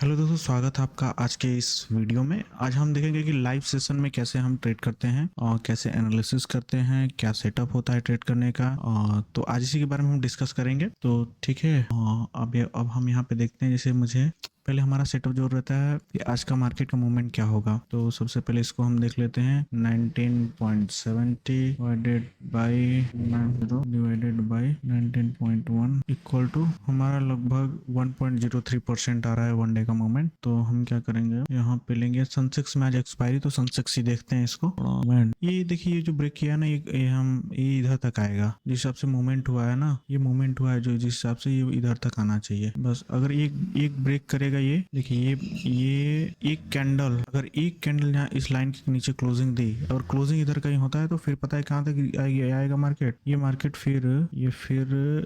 Hello दोस्तों, स्वागत है आपका आज के इस वीडियो में। आज हम देखेंगे कि लाइव सेशन में कैसे हम ट्रेड करते हैं और कैसे एनालिसिस करते हैं, क्या सेटअप होता है ट्रेड करने का। तो आज इसी के बारे में हम डिस्कस करेंगे। तो ठीक है, अब हम यहाँ पे देखते हैं। जैसे मुझे पहले हमारा सेटअप जो रहता है कि आज का मार्केट का मूवमेंट क्या होगा। तो सबसे पहले इसको हम देख लेते हैं। 19.70 डिवाइडेड बाई 19.1 इक्वल टू हमारा लगभग 1.03% आ रहा है वन डे का मूवमेंट। तो हम क्या करेंगे, यहाँ पे लेंगे सेंसेक्स में आज एक्सपायरी, तो सेंसेक्स ही देखते हैं इसको। ये देखिए, ये जो ब्रेक किया ना, ये इधर तक आएगा। जिस हिसाब से मूवमेंट हुआ है ना, ये मूवमेंट हुआ है जो जिस हिसाब से ये इधर तक आना चाहिए। बस अगर एक ब्रेक करेगा, ये देखिए, ये एक कैंडल, अगर एक कैंडल यहाँ इस लाइन के नीचे क्लोजिंग दी और क्लोजिंग इधर कहीं होता है तो फिर पता है कहाँ तक आएगा मार्केट। ये मार्केट फिर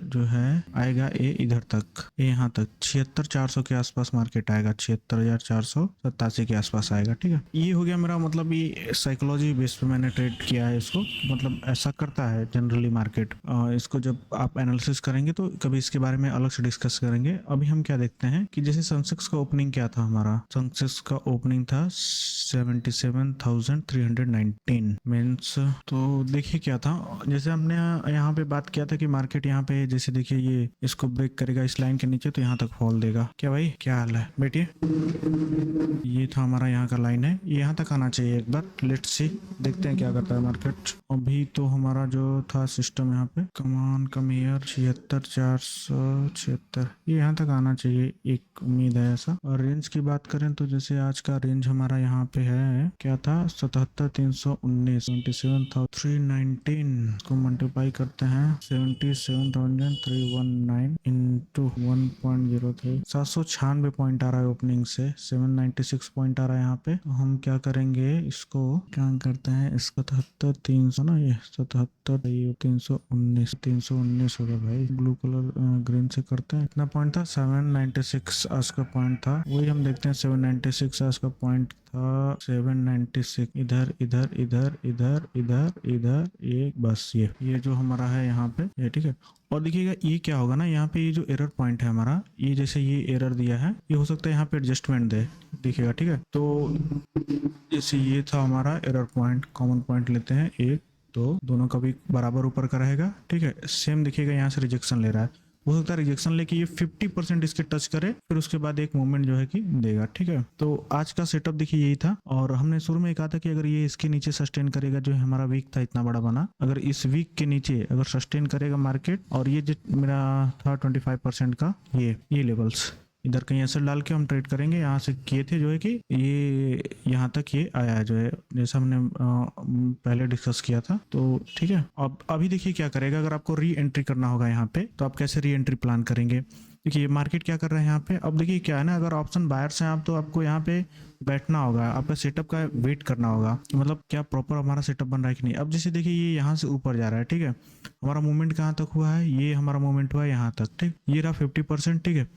जो है आएगा ये इधर तक, यहाँ तक 76,400 के आसपास मार्केट आएगा। 76,487 के आसपास आएगा। ठीक है, ये हो गया मेरा मतलब, ये साइकोलॉजी बेस पे मैंने ट्रेड किया है इसको। मतलब ऐसा करता है जनरली मार्केट। इसको जब आप एनालिसिस करेंगे तो कभी इसके बारे में अलग से डिस्कस करेंगे। अभी हम क्या देखते हैं कि जैसे सेंसेक्स का ओपनिंग क्या था, हमारा सेंसेक्स का ओपनिंग था 77,319 मीन्स। तो देखिए क्या था, जैसे हमने यहाँ पे बात किया था कि मार्केट यहाँ पे जैसे देखिए ये इसको ब्रेक करेगा इस लाइन के नीचे तो यहाँ तक फॉल देगा। क्या भाई, क्या हाल है बेटिए? ये था हमारा यहाँ का लाइन है, यहाँ तक आना चाहिए एक बार। लेट्स सी, देखते हैं क्या करता है मार्केट। अभी तो हमारा जो था सिस्टम यहाँ पे कमान कम ईयर 76,476, ये यहाँ तक आना चाहिए, एक उम्मीद है ऐसा। और रेंज की बात करें तो जैसे आज का रेंज हमारा यहाँ पे है, क्या था, 77,319, 77,319 को मल्टीप्लाई करते हैं 77,319 इंटू 1.03, 796 पॉइंट आ रहा है ओपनिंग से, 796 पॉइंट आ रहा है यहाँ पे। तो हम क्या करेंगे, इसको क्या करते हैं, इसको 77,300 ना, ये 77,319 होगा भाई। ब्लू कलर ग्रीन से करते हैं। कितना पॉइंट था, 796 आज का पॉइंट था। वही हम देखते हैं, 796 आज का पॉइंट था, 796 इधर इधर इधर इधर इधर इधर, एक बस ये जो हमारा है यहाँ पे ये। ठीक है, और देखिएगा ये क्या होगा ना, यहाँ पे ये जो एरर पॉइंट है हमारा, ये जैसे ये एरर दिया है, ये हो सकता है यहाँ पे एडजस्टमेंट दे, देखिएगा। ठीक है, तो जैसे ये था हमारा एरर पॉइंट, कॉमन पॉइंट लेते हैं एक, तो दोनों का भी बराबर ऊपर का रहेगा। ठीक है, सेम देखिएगा यहाँ से रिजेक्शन ले रहा है, हो सकता है रिजेक्शन लेके ये 50% इसके टच करे, फिर उसके बाद एक मूवमेंट जो है कि देगा। ठीक है, तो आज का सेटअप देखिए यही था। और हमने शुरू में कहा था कि अगर ये इसके नीचे सस्टेन करेगा, जो हमारा वीक था इतना बड़ा बना, अगर इस वीक के नीचे अगर सस्टेन करेगा मार्केट, और ये जो मेरा था 25% का ये लेवल्स इधर कहीं ऐसे डाल के हम ट्रेड करेंगे। यहाँ से किए थे जो है कि ये यहाँ तक ये आया है, जो है जैसा हमने पहले डिस्कस किया था। तो ठीक है, अब अभी देखिए क्या करेगा। अगर आपको री एंट्री करना होगा यहाँ पे, तो आप कैसे री एंट्री प्लान करेंगे। देखिए ये मार्केट क्या कर रहा है यहाँ पे। अब देखिए क्या है ना, अगर ऑप्शन बायर्स हैं आप, तो आपको यहाँ पे बैठना होगा, आपका सेटअप का वेट करना होगा, मतलब क्या प्रॉपर हमारा सेटअप बन रहा है कि नहीं। अब जैसे देखिए ये यहाँ से ऊपर जा रहा है। ठीक है, हमारा मूवमेंट कहाँ तक हुआ है, ये हमारा मूवमेंट हुआ है यहाँ तक। ठीक, ये रहा 50%। ठीक है,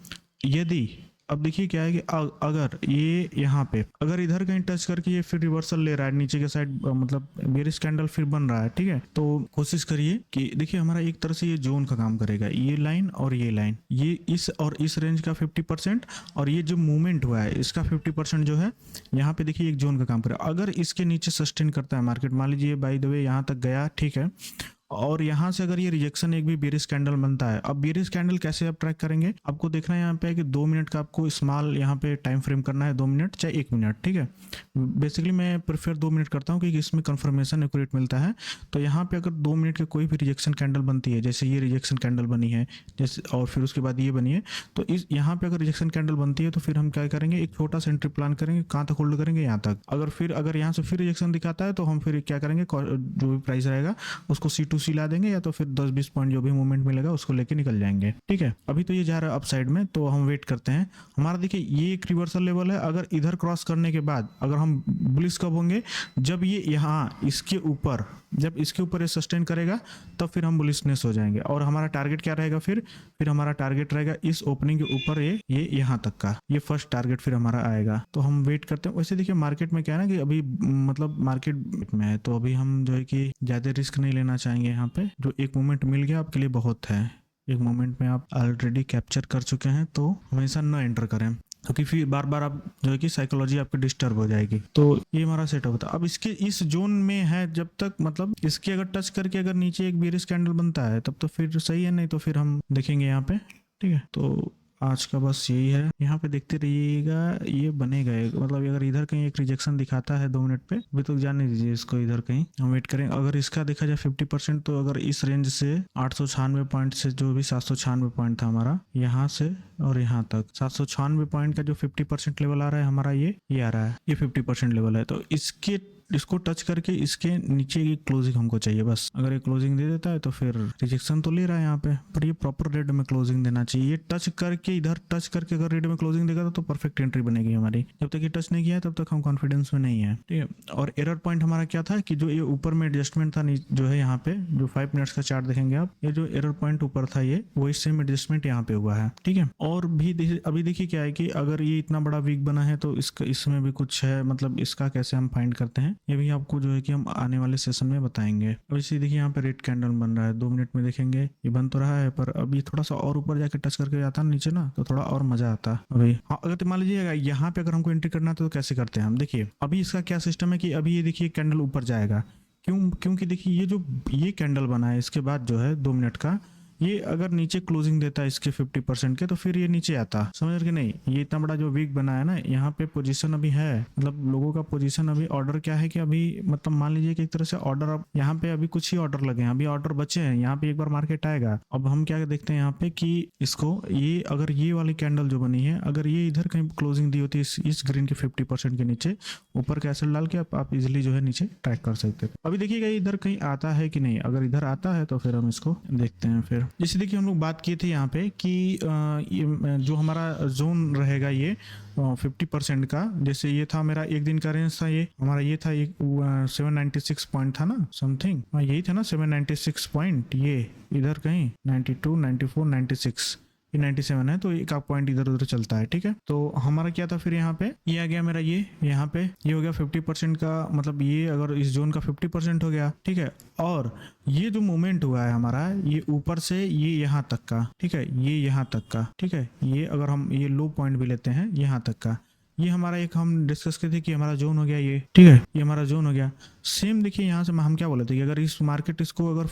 यदि अब देखिए क्या है कि अगर ये यहाँ पे अगर इधर कहीं टच करके ये फिर रिवर्सल ले रहा है नीचे के साइड, मतलब बेरिश कैंडल फिर बन रहा है। ठीक है, तो कोशिश करिए कि देखिए हमारा एक तरह से ये जोन का काम करेगा, ये लाइन और ये लाइन, ये इस और इस रेंज का 50%, और ये जो मूवमेंट हुआ है इसका 50% जो है यहाँ पे देखिए एक जोन का काम करेगा। अगर इसके नीचे सस्टेन करता है मार्केट, मान लीजिए बाय द वे यहाँ तक गया, ठीक है, और यहाँ से अगर ये रिजेक्शन एक भी बेरिश कैंडल बनता है। अब बेरिश कैंडल कैसे आप ट्रैक करेंगे, आपको देखना है यहाँ पे कि 2 मिनट का आपको स्मॉल यहाँ पे टाइम फ्रेम करना है, 2 मिनट चाहे 1 मिनट। ठीक है, बेसिकली मैं प्रेफर 2 मिनट करता हूँ क्योंकि इसमें कंफर्मेशन एक्यूरेट मिलता है। तो यहाँ पे अगर 2 मिनट की कोई भी रिजेक्शन कैंडल बनती है, जैसे ये रिजेक्शन कैंडल बनी है, जैसे और फिर उसके बाद ये बनी है, तो इस यहाँ पे अगर रिजेक्शन कैंडल बनती है तो फिर हम क्या करेंगे, एक छोटा सा एंट्री प्लान करेंगे, कहाँ तक होल्ड करेंगे, यहाँ तक। अगर यहाँ से फिर रिजेक्शन दिखाता है तो हम फिर क्या करेंगे, जो भी प्राइस रहेगा उसको C2C ला देंगे, या तो फिर 10-20 पॉइंट जो भी मूवमेंट मिलेगा उसको लेके निकल जाएंगे। ठीक है, अभी तो ये जा रहा है अप साइड में, तो हम वेट करते हैं। हमारा देखिए ये एक रिवर्सल लेवल है, अगर इधर क्रॉस करने के बाद अगर हम बुलिश कब होंगे, जब ये यहाँ इसके ऊपर ये सस्टेन करेगा, तब फिर हम बुलिशनेस हो जाएंगे। और हमारा टारगेट क्या रहेगा, फिर हमारा टारगेट रहेगा इस ओपनिंग के ऊपर, ये यहाँ तक का, ये फर्स्ट टारगेट फिर हमारा आएगा। तो हम वेट करते हैं। वैसे देखिए मार्केट में क्या है ना कि अभी मतलब मार्केट में है, तो अभी हम जो है कि ज्यादा रिस्क नहीं लेना चाहेंगे। यहाँ पे जो एक मोमेंट मिल गया आपके लिए बहुत है, एक मोमेंट में आप ऑलरेडी कैप्चर कर चुके हैं, तो हमेशा न एंटर करें। क्योंकि फिर बार बार आप जो है कि साइकोलॉजी आपकी डिस्टर्ब हो जाएगी। तो ये हमारा सेटअप होता है। अब इसके इस जोन में है जब तक, मतलब इसके अगर टच करके अगर नीचे एक बेरिश कैंडल बनता है तब तो फिर सही है, नहीं तो फिर हम देखेंगे यहाँ पे। ठीक है, तो आज का बस यही है। यहाँ पे देखते रहिएगा, ये बनेगा मतलब अगर इधर कहीं एक रिजेक्शन दिखाता है 2 मिनट पे, अभी तो जाने दीजिए इसको, इधर कहीं हम वेट करें। अगर इसका देखा जाए 50%, तो अगर इस रेंज से 896 पॉइंट से जो भी 796 पॉइंट था हमारा, यहाँ से और यहाँ तक 796 पॉइंट का जो 50% लेवल आ रहा है हमारा, ये आ रहा है, ये 50% लेवल है। तो इसको टच करके इसके नीचे की क्लोजिंग हमको चाहिए बस। अगर ये क्लोजिंग दे देता है तो फिर रिजेक्शन तो ले रहा है यहाँ पे, पर ये प्रॉपर रेड में क्लोजिंग देना चाहिए। ये टच करके, इधर टच करके अगर रेड में क्लोजिंग देगा तो परफेक्ट एंट्री बनेगी हमारी। जब तक ये टच नहीं किया तब तक हम कॉन्फिडेंस में नहीं है। ठीक है, और एरर पॉइंट हमारा क्या था कि जो ये ऊपर में एडजस्टमेंट था जो है यहाँ पे, जो 5 मिनट्स का चार्ट देखेंगे आप, ये जो एरर पॉइंट ऊपर था ये वही सेम एडजस्टमेंट यहाँ पे हुआ है। ठीक है, और भी अभी देखिए क्या है कि अगर ये इतना बड़ा वीक बना है तो इसमें भी कुछ है, मतलब इसका कैसे हम फाइंड करते हैं ये भी आपको जो है कि हम आने वाले सेशन में बताएंगे। अब इसी देखिए यहाँ पे रेड कैंडल बन रहा है, 2 मिनट में देखेंगे ये बन तो रहा है, पर अभी थोड़ा सा और ऊपर जाके टच करके जाता ना नीचे ना, तो थोड़ा और मजा आता अभी। हाँ, अगर मान लीजिएगा यहाँ पे अगर हमको एंट्री करना है तो कैसे करते हैं हम, देखिए अभी इसका क्या सिस्टम है कि अभी ये देखिए कैंडल ऊपर जाएगा, क्योंकि देखिए ये कैंडल बना है, इसके बाद जो है 2 मिनट का, ये अगर नीचे क्लोजिंग देता है इसके 50% के, तो फिर ये नीचे आता, समझ रहे नहीं। ये इतना बड़ा जो वीक बना है ना, यहाँ पे पोजीशन अभी है, मतलब लोगों का पोजीशन अभी, ऑर्डर क्या है कि अभी मतलब मान लीजिए कि एक तरह से ऑर्डर, अब यहाँ पे अभी कुछ ही ऑर्डर लगे हैं, अभी ऑर्डर बचे हैं, यहाँ पे एक बार मार्केट आएगा। अब हम क्या देखते हैं यहाँ पे कि इसको, ये अगर ये वाली कैंडल जो बनी है, अगर ये इधर कहीं क्लोजिंग दी होती है इस ग्रीन के 50% के नीचे, ऊपर कैसल डाल के आप इजिली जो है नीचे ट्रैक कर सकते हैं। अभी देखिएगा इधर कहीं आता है कि नहीं, अगर इधर आता है तो फिर हम इसको देखते हैं। फिर जैसे देखिए हम लोग बात किए थे यहाँ पे कि ये जो हमारा जोन रहेगा ये 50% का, जैसे ये था मेरा एक दिन का रेंज था, ये हमारा ये था, ये 796 पॉइंट था ना समथिंग, यही था ना 796 पॉइंट, ये इधर कहीं 92, 94, 96, ये 97 है, तो एक आप पॉइंट इधर उधर चलता है। ठीक है, तो हमारा क्या था फिर यहाँ पे, ये आ गया मेरा, ये यहाँ पे ये हो गया 50% का, मतलब ये अगर इस जोन का 50% हो गया। ठीक है, और ये जो मूवमेंट हुआ है हमारा, ये ऊपर से ये यहाँ तक का, ठीक है, ये यहाँ तक का, ठीक है, ये अगर हम ये लो पॉइंट भी लेते हैं यहाँ तक का, ये हमारा एक हम डिस्कस करते थे कि हमारा जोन हो गया ये। ठीक है, ये हमारा जोन हो गया। सेम देखिए यहाँ से हम क्या बोले थे कि अगर इस मार्केट इसको अगर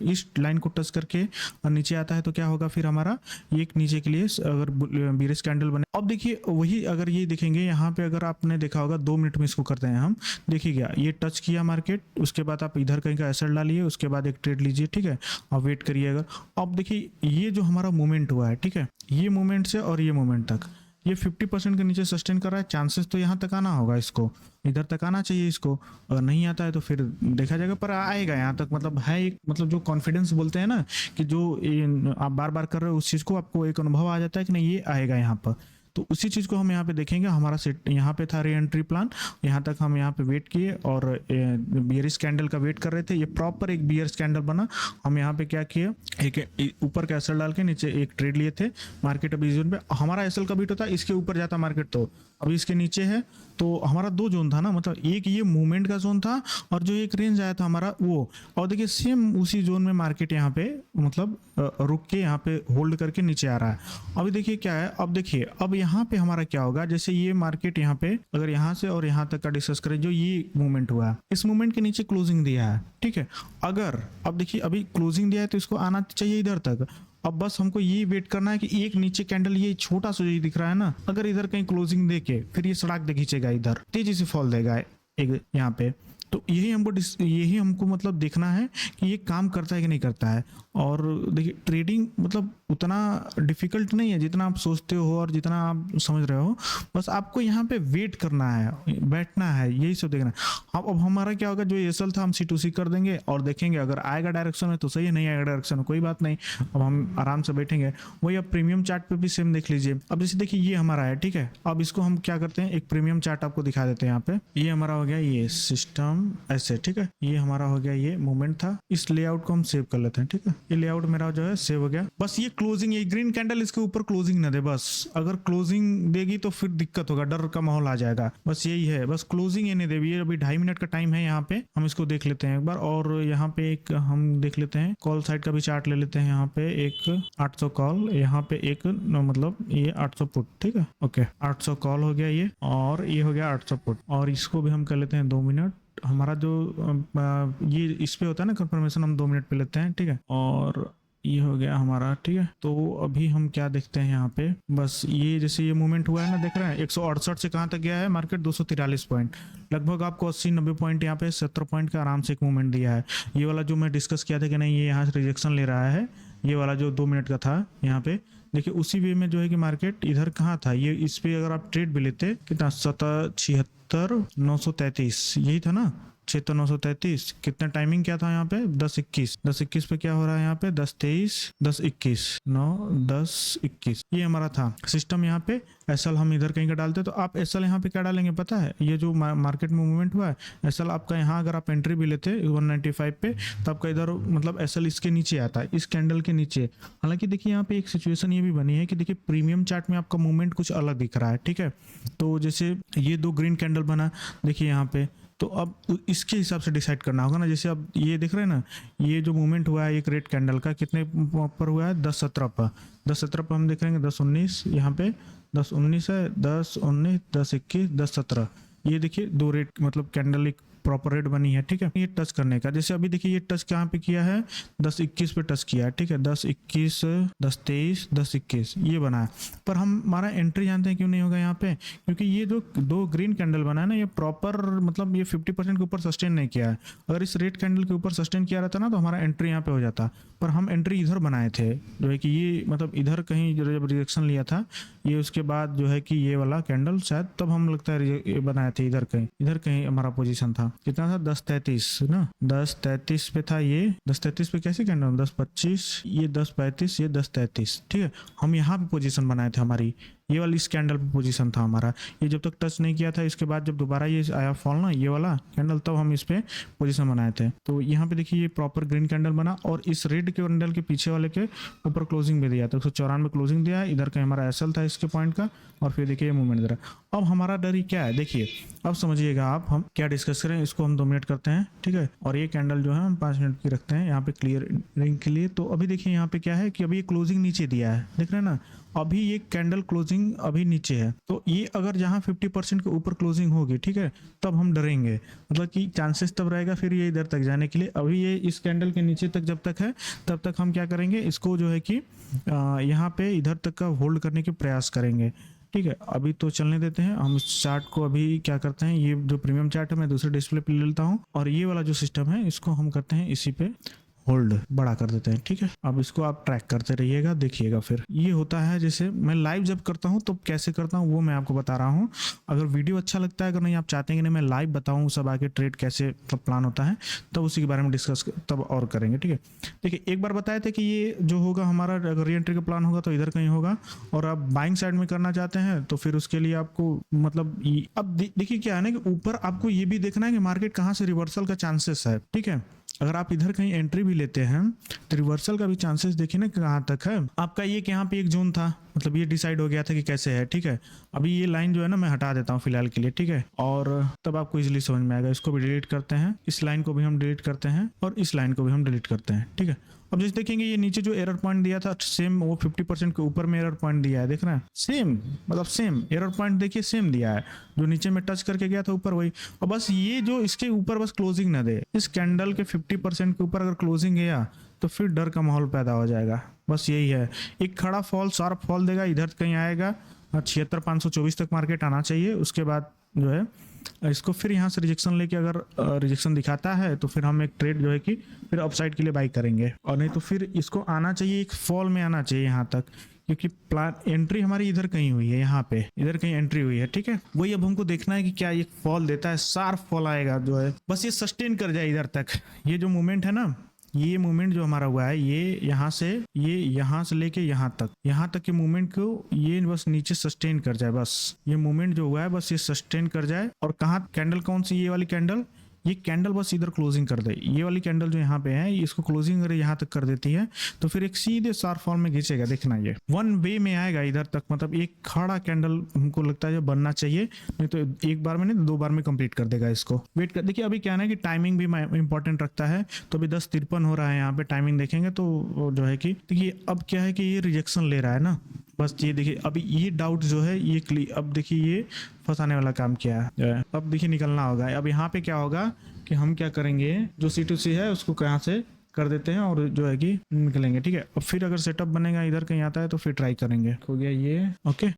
इस लाइन को टच करके और नीचे आता है तो क्या होगा, फिर हमारा ये एक नीचे के लिए अगर बीरिश कैंडल बने। अब देखिए वही अगर ये देखेंगे यहाँ पे, अगर आपने देखा होगा 2 मिनट में इसको करते हैं हम, देखिए क्या ये टच किया मार्केट, उसके बाद आप इधर कहीं का एसेट डालिए, उसके बाद एक ट्रेड लीजिए। ठीक है, आप वेट करिए। अगर अब देखिए ये जो हमारा मूवमेंट हुआ है, ठीक है, ये मूवमेंट से और ये मूवमेंट तक ये 50% के नीचे सस्टेन कर रहा है, चांसेस तो यहाँ तक आना होगा, इसको इधर तक आना चाहिए इसको। अगर नहीं आता है तो फिर देखा जाएगा, पर आएगा यहाँ तक, मतलब है एक, मतलब जो कॉन्फिडेंस बोलते हैं ना कि जो आप बार बार कर रहे हो उस चीज़ को आपको एक अनुभव आ जाता है कि नहीं ये आएगा यहाँ पर, तो उसी चीज़ को हम यहाँ पे देखेंगे। हमारा सेट यहाँ पे था री एंट्री प्लान, यहाँ तक हम यहाँ पे वेट किए और बियरिश कैंडल का वेट कर रहे थे। ये प्रॉपर एक बियरिश कैंडल बना, हम यहाँ पे क्या किए, एक ऊपर का एसएल डाल के नीचे एक ट्रेड लिए थे। मार्केट अभी जोन पे हमारा एसएल का बीट होता है, इसके ऊपर जाता मार्केट, तो अभी इसके नीचे है। तो हमारा 2 जोन था ना, मतलब एक ये मूवमेंट का जोन था और जो एक रेंज आया था हमारा वो, और देखिए सेम उसी जोन में मार्केट यहाँ पे मतलब रुक के यहाँ पे होल्ड करके नीचे आ रहा है। अभी देखिए क्या है, अब देखिए अब यहाँ पे हमारा क्या होगा, जैसे ये मार्केट यहाँ पे अगर यहाँ से और यहाँ तक का डिस्कस करें, जो ये मूवमेंट हुआ है, इस मूवमेंट के नीचे क्लोजिंग दिया है। ठीक है, अगर अब देखिए अभी क्लोजिंग दिया है तो इसको आना चाहिए इधर तक। अब बस हमको ये वेट करना है कि एक नीचे कैंडल ये छोटा सा जो दिख रहा है ना, अगर इधर कहीं क्लोजिंग देके फिर ये सड़क दे खींचेगा, इधर तेजी से फॉल देगा एक यहाँ पे। तो यही हमको मतलब देखना है कि ये काम करता है कि नहीं करता है। और देखिए ट्रेडिंग मतलब उतना डिफिकल्ट नहीं है जितना आप सोचते हो और जितना आप समझ रहे हो, बस आपको यहाँ पे वेट करना है, बैठना है, यही सब देखना है। अब हमारा क्या होगा, जो एसएल था हम C2C कर देंगे और देखेंगे अगर आएगा डायरेक्शन में तो सही है, नहीं आएगा डायरेक्शन में कोई बात नहीं, अब हम आराम से बैठेंगे। वही अब प्रीमियम चार्ट पे भी सेम देख लीजिए। अब जैसे देखिए ये हमारा है, ठीक है, अब इसको हम क्या करते हैं, एक प्रीमियम चार्ट आपको दिखा देते हैं। यहाँ पे ये हमारा हो गया ये सिस्टम, हम ऐसे, ठीक है। ये हमारा हो गया, ये मूवमेंट था। इस लेआउट को हम सेव कर लेते हैं, ठीक है। ये लेआउट मेरा जो है सेव हो गया। बस ये क्लोजिंग, ये ग्रीन कैंडल इसके ऊपर क्लोजिंग ना दे, बस अगर क्लोजिंग देगी तो फिर दिक्कत होगा, डर का माहौल आ जाएगा। बस यही है, बस क्लोजिंग ये नहीं दे। ये अभी 2.5 मिनट का टाइम है यहाँ पे, हम इसको देख लेते हैं एक बार। और यहाँ पे एक हम देख लेते हैं कॉल साइड का भी चार्ट ले लेते हैं। यहाँ पे एक 800 कॉल, यहाँ पे एक मतलब ये 800 पुट, ठीक है। ओके 800 कॉल हो गया ये, और ये हो गया 800 पुट। और इसको भी हम कर लेते हैं 2 मिनट। हमारा जो ये इस पे होता है ना कंफर्मेशन, हम 2 मिनट पे लेते हैं, ठीक है। और ये हो गया हमारा, ठीक है। तो अभी हम क्या देखते हैं यहाँ पे, बस ये जैसे ये मूवमेंट हुआ है ना, देख रहे हैं 168 से कहाँ तक गया है मार्केट, 243 पॉइंट, लगभग आपको 80-90 पॉइंट यहाँ पे 70 पॉइंट का आराम से एक मूवमेंट दिया है। ये वाला जो मैं डिस्कस किया था कि नहीं ये यहाँ से रिजेक्शन ले रहा है, ये वाला जो 2 मिनट का था यहाँ पे, देखिए उसी वे में जो है कि मार्केट इधर कहाँ था, ये इस पे अगर आप ट्रेड भी लेते कितना 76,933 यही था ना, 76,933। कितना टाइमिंग क्या था यहाँ पे 10:21 पे क्या हो रहा है यहाँ पे 10:23 10:21 9:10:21 ये हमारा था सिस्टम। यहाँ पे एसएल हम इधर कहीं का डालते तो आप एसएल यहाँ पे क्या डालेंगे पता है, ये जो मार्केट में मूवमेंट हुआ है एसएल आपका यहाँ, अगर आप एंट्री भी लेते 195 पे तो आपका इधर मतलब एसएल इसके नीचे आता है, इस कैंडल के नीचे। हालांकि देखिए यहाँ पे एक सिचुएशन ये भी बनी है कि देखिए प्रीमियम चार्ट में आपका मूवमेंट कुछ अलग दिख रहा है, ठीक है। तो जैसे ये 2 ग्रीन कैंडल बना देखिए यहाँ पे, तो अब इसके हिसाब से डिसाइड करना होगा ना। जैसे अब ये देख रहे हैं ना, ये जो मूवमेंट हुआ है एक रेड कैंडल का कितने पर हुआ है 10:17 पर, 10:17 पर हम देख रहे हैं 10:19 यहाँ पे 10:19 है, 10:19 10:21 10:17 ये देखिए 2 रेड मतलब कैंडल एक प्रॉपर रेट बनी है, ठीक है। ये टच करने का, जैसे अभी देखिए ये टच कहाँ पे किया है 10:21 पे टच किया है, ठीक है। 10:21 10:23 10:21 ये बना है। पर हम हमारा एंट्री जानते हैं क्यों नहीं होगा यहाँ पे, क्योंकि ये जो 2 ग्रीन कैंडल बना है ना, ये प्रॉपर मतलब ये 50% के ऊपर सस्टेन नहीं किया है। अगर इस रेड कैंडल के ऊपर सस्टेन किया रहता ना तो हमारा एंट्री यहाँ पे हो जाता, पर हम एंट्री इधर बनाए थे जो है कि ये मतलब इधर कहीं जब रिजेक्शन लिया था ये, उसके बाद जो है कि ये वाला कैंडल शायद तब हम लगता है बनाए थे इधर कहीं हमारा पोजीशन था। कितना था 10:33 ना, 10:33 पे था ये, 10:33 पे कैसे कैंडल 10:25 ये 10:35 ये 10:33, ठीक है। हम यहाँ पे पोजीशन बनाए थे, हमारी ये वाली इस कैंडल पे पोजीशन था हमारा। ये जब तक टच नहीं किया था, इसके बाद जब दोबारा ये आया फॉल ना ये वाला कैंडल, तब हम इस पे पोजीशन बनाए थे। तो यहाँ पे देखिए ये प्रॉपर ग्रीन कैंडल बना और इस रेड के कैंडल के पीछे वाले के ऊपर क्लोजिंग भी दिया था, 194 क्लोजिंग दिया है। इधर का हमारा एसएल था इसके पॉइंट का, और फिर देखिए ये मूवमेंट दे रहा। अब हमारा डर ही क्या है देखिए, अब समझिएगा आप हम क्या डिस्कस करें। इसको हम 2 मिनट करते हैं, ठीक है। और ये कैंडल जो है हम 5 मिनट की रखते हैं यहाँ पे क्लियर रिंग के लिए। तो अभी देखिए यहाँ पे क्या है कि अभी ये क्लोजिंग नीचे दिया है, देख रहे हैं ना, अभी ये कैंडल क्लोजिंग अभी नीचे है। तो ये अगर जहाँ 50% के ऊपर क्लोजिंग होगी, ठीक है, तब हम डरेंगे, मतलब कि चांसेस तब रहेगा फिर ये इधर तक जाने के लिए। अभी ये इस कैंडल के नीचे तक जब तक है तब तक हम क्या करेंगे, इसको जो है कि यहाँ पे इधर तक का होल्ड करने के प्रयास करेंगे, ठीक है। अभी तो चलने देते हैं हम इस चार्ट को। अभी क्या करते हैं, ये जो प्रीमियम चार्ट है मैं दूसरे डिस्प्ले पे ले लेता हूँ, और ये वाला जो सिस्टम है इसको हम करते हैं इसी पे होल्ड बड़ा कर देते हैं, ठीक है। अब इसको आप ट्रैक करते रहिएगा, देखिएगा फिर ये होता है। जैसे मैं लाइव जब करता हूँ तो कैसे करता हूँ वो मैं आपको बता रहा हूँ। अगर वीडियो अच्छा लगता है, अगर नहीं आप चाहते हैं कि नहीं मैं लाइव बताऊँ सब आके ट्रेड कैसे सब प्लान होता है, तब उसी के बारे में डिस्कस तब और करेंगे, ठीक है। देखिए एक बार बताए थे कि ये जो होगा हमारा, अगर री एंट्री का प्लान होगा तो इधर कहीं होगा, और आप बाइंग साइड में करना चाहते हैं तो फिर उसके लिए आपको मतलब अब देखिए क्या है ना कि ऊपर आपको ये भी देखना है कि मार्केट कहाँ से रिवर्सल का चांसेस है, ठीक है। अगर आप इधर कहीं एंट्री भी लेते हैं तो रिवर्सल का भी चांसेस देखिए ना कहाँ तक है आपका। ये कि यहाँ पे एक जोन था, मतलब ये डिसाइड हो गया था कि कैसे है, ठीक है। अभी ये लाइन जो है ना मैं हटा देता हूँ फिलहाल के लिए, ठीक है, और तब आपको इजीली समझ में आएगा। इसको भी डिलीट करते हैं, इस लाइन को भी हम डिलीट करते हैं, और इस लाइन को भी हम डिलीट करते हैं, ठीक है। अब जैसे देखेंगे ये नीचे जो एरर पॉइंट दिया था सेम वो 50% के ऊपर में एरर पॉइंट दिया है, देख रहे हैं सेम, मतलब सेम एरर पॉइंट देखिए सेम दिया है, जो नीचे में टच करके गया था ऊपर वही। और बस ये जो इसके ऊपर बस क्लोजिंग ना दे, इस कैंडल के 50% के ऊपर अगर क्लोजिंग गया तो फिर डर का माहौल पैदा हो जाएगा। बस यही है, एक खड़ा फॉल शार्प फॉल देगा, इधर कहीं आएगा 76,524 तक मार्केट आना चाहिए। उसके बाद जो है इसको फिर यहाँ से रिजेक्शन लेके, अगर रिजेक्शन दिखाता है तो फिर हम एक ट्रेड जो है कि फिर अपसाइड के लिए बाई करेंगे, और नहीं तो फिर इसको आना चाहिए एक फॉल में आना चाहिए यहाँ तक, क्योंकि प्लान एंट्री हमारी इधर कहीं हुई है, यहाँ पे इधर कहीं एंट्री हुई है, ठीक है। वही अब हमको देखना है कि क्या ये फॉल देता है, शार्प फॉल आएगा जो है, बस ये सस्टेन कर जाए इधर तक। ये जो मूवमेंट है ना, ये मूवमेंट जो हमारा हुआ है ये यहाँ से लेके यहाँ तक के मूवमेंट को ये बस नीचे सस्टेन कर जाए, बस ये मूवमेंट जो हुआ है बस ये सस्टेन कर जाए। और कहाँ कैंडल कौन सी, ये वाली कैंडल ये कैंडल बस इधर क्लोजिंग कर दे, ये वाली कैंडल जो यहाँ पे है इसको क्लोजिंग अगर यहाँ तक कर देती है तो फिर एक सीधे शार्प फॉल में खींचेगा, देखना ये वन वे में आएगा इधर तक, मतलब एक खड़ा कैंडल हमको लगता है जो बनना चाहिए, नहीं तो एक बार में नहीं 2 बार में कंप्लीट कर देगा इसको। वेट कर, देखिए अभी क्या है ना कि टाइमिंग भी इंपॉर्टेंट रखता है, तो अभी 10:53 हो रहा है यहाँ पे, टाइमिंग देखेंगे तो जो है कि देखिए अब क्या है कि ये रिजेक्शन ले रहा है ना, बस ये देखिए अभी ये डाउट जो है ये अब देखिए ये फंसाने वाला काम किया है, अब देखिए निकलना होगा। अब यहाँ पे क्या होगा कि हम क्या करेंगे, जो C2C है उसको कहाँ से कर देते हैं और जो है कि निकलेंगे, ठीक है। और फिर अगर सेटअप बनेगा इधर कहीं आता है तो फिर ट्राई करेंगे। हो गया ये, ओके।